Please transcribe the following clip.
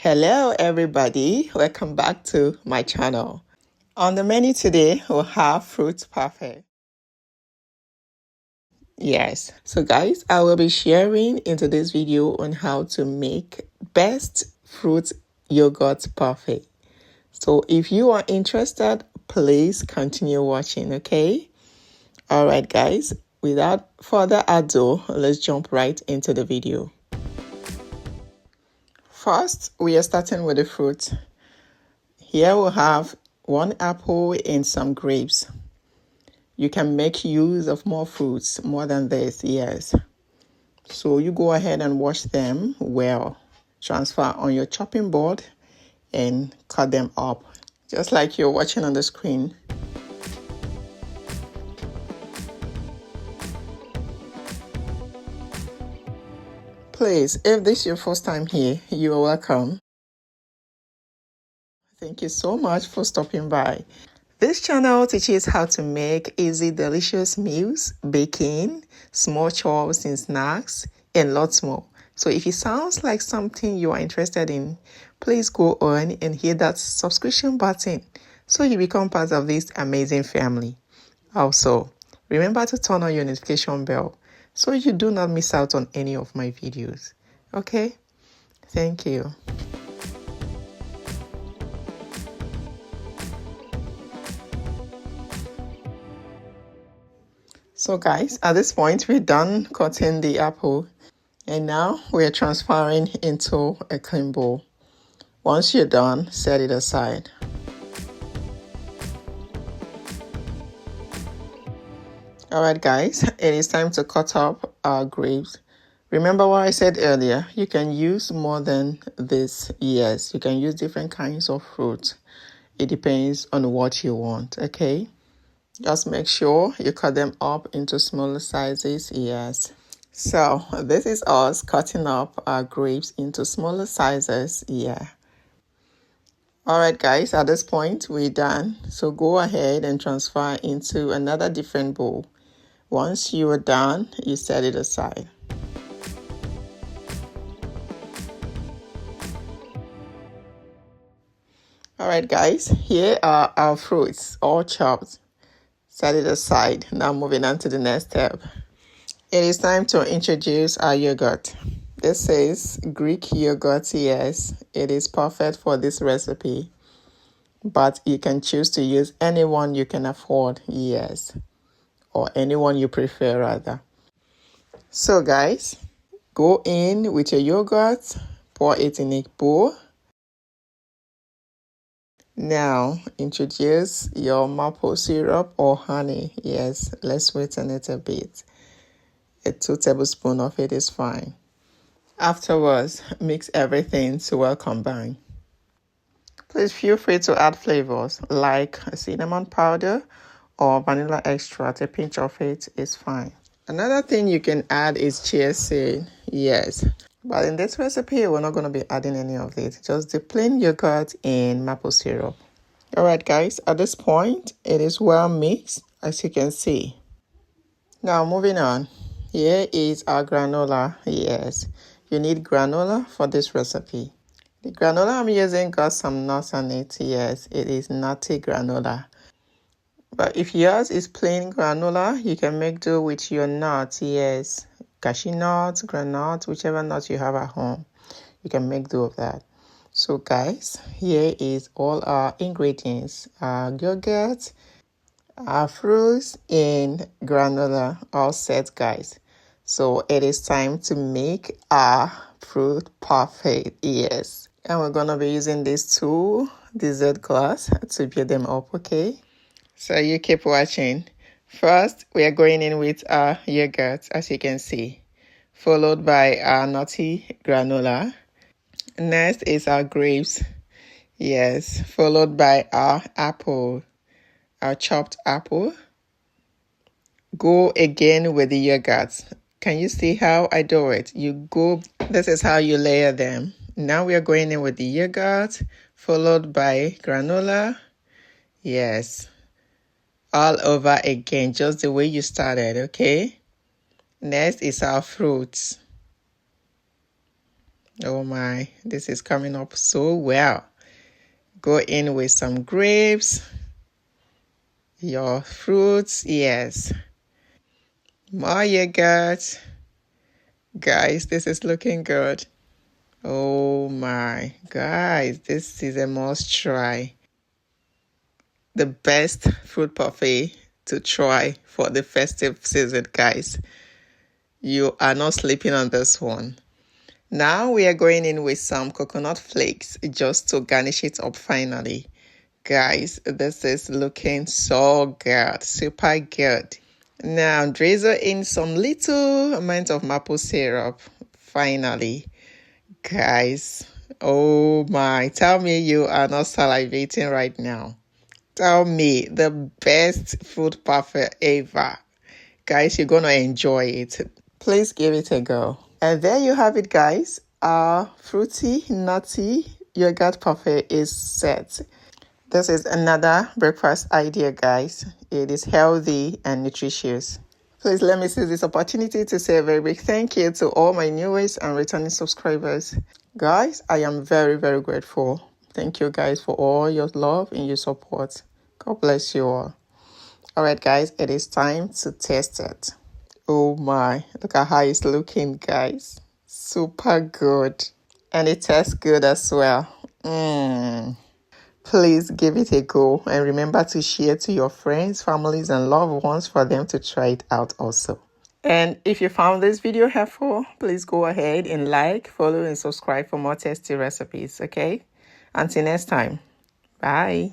Hello everybody, welcome back to my channel. On the menu today we'll have fruit parfait. Yes, so guys, I will be sharing into this video on how to make best fruit yogurt parfait. So if you are interested, please continue watching, okay? All right guys, without further ado, let's jump right into the video. First, we are starting with the fruit. Here we'll have 1 apple and some grapes. You can make use of more fruits, more than this, yes. So you go ahead and wash them well. Transfer on your chopping board and cut them up, just like you're watching on the screen. Please, if this is your first time here, you are welcome. Thank you so much for stopping by. This channel teaches how to make easy, delicious meals, baking, small chores and snacks, and lots more. So if it sounds like something you are interested in, please go on and hit that subscription button so you become part of this amazing family. Also, remember to turn on your notification bell so you do not miss out on any of my videos. Okay? Thank you. So guys, at this point, we're done cutting the apple. And now we're transferring into a clean bowl. Once you're done, set it aside. Alright guys, it is time to cut up our grapes. Remember what I said earlier, you can use more than this. Yes, you can use different kinds of fruit. It depends on what you want, okay? Just make sure you cut them up into smaller sizes, yes. So this is us cutting up our grapes into smaller sizes, yeah. Alright guys, at this point we're done. So go ahead and transfer into another different bowl. Once you are done, you set it aside. Alright guys, here are our fruits, all chopped. Set it aside. Now moving on to the next step. It is time to introduce our yogurt. This is Greek yogurt, yes. It is perfect for this recipe. But you can choose to use anyone you can afford, yes. Or anyone you prefer, rather. So guys, go in with your yogurt, pour it in a bowl. Now, introduce your maple syrup or honey. Yes, let's sweeten it a bit. 2 tablespoons of it is fine. Afterwards, mix everything to well combine. Please feel free to add flavors like cinnamon powder or vanilla extract. A pinch of it is fine. Another thing you can add is chia seed. Yes. But in this recipe, we're not going to be adding any of it. Just the plain yogurt and maple syrup. Alright guys, at this point, it is well mixed, as you can see. Now moving on. Here is our granola. Yes, you need granola for this recipe. The granola I'm using got some nuts on it. Yes, it is nutty granola. But if yours is plain granola, you can make do with your nuts. Yes, cashew nuts, granite, whichever nuts you have at home. You can make do of that. So guys, here is all our ingredients. Our yogurt, our fruits, and granola all set, guys. So it is time to make our fruit parfait. Yes. And we're going to be using these 2 dessert glass to build them up, okay? So you keep watching. First, we are going in with our yogurt, as you can see, followed by our nutty granola. Next is our grapes. Yes, followed by our apple, our chopped apple. Go again with the yogurt. Can you see how I do it? This is how you layer them. Now we are going in with the yogurt, followed by granola. Yes. All over again, just the way you started, okay? Next is our fruits. Oh my, this is coming up so well. Go in with some grapes, your fruits, yes. More yogurt. Guys, this is looking good. Oh my, guys, this is a must try. The best fruit parfait to try for the festive season, guys. You are not sleeping on this one. Now we are going in with some coconut flakes just to garnish it up finally. Guys, this is looking so good, super good. Now drizzle in some little amount of maple syrup finally. Guys, oh my, tell me you are not salivating right now. Tell me the best food parfait ever. Guys, you're gonna enjoy it. Please give it a go. And there you have it, guys. Our fruity, nutty yogurt parfait is set. This is another breakfast idea, guys. It is healthy and nutritious. Please let me seize this opportunity to say a very big thank you to all my newest and returning subscribers. Guys, I am very, very grateful. Thank you, guys, for all your love and your support. God bless you all. All right, guys, it is time to test it. Oh my, look at how it's looking, guys. Super good. And it tastes good as well. Please give it a go and remember to share to your friends, families, and loved ones for them to try it out also. And if you found this video helpful, please go ahead and like, follow, and subscribe for more tasty recipes, okay? Until next time, bye.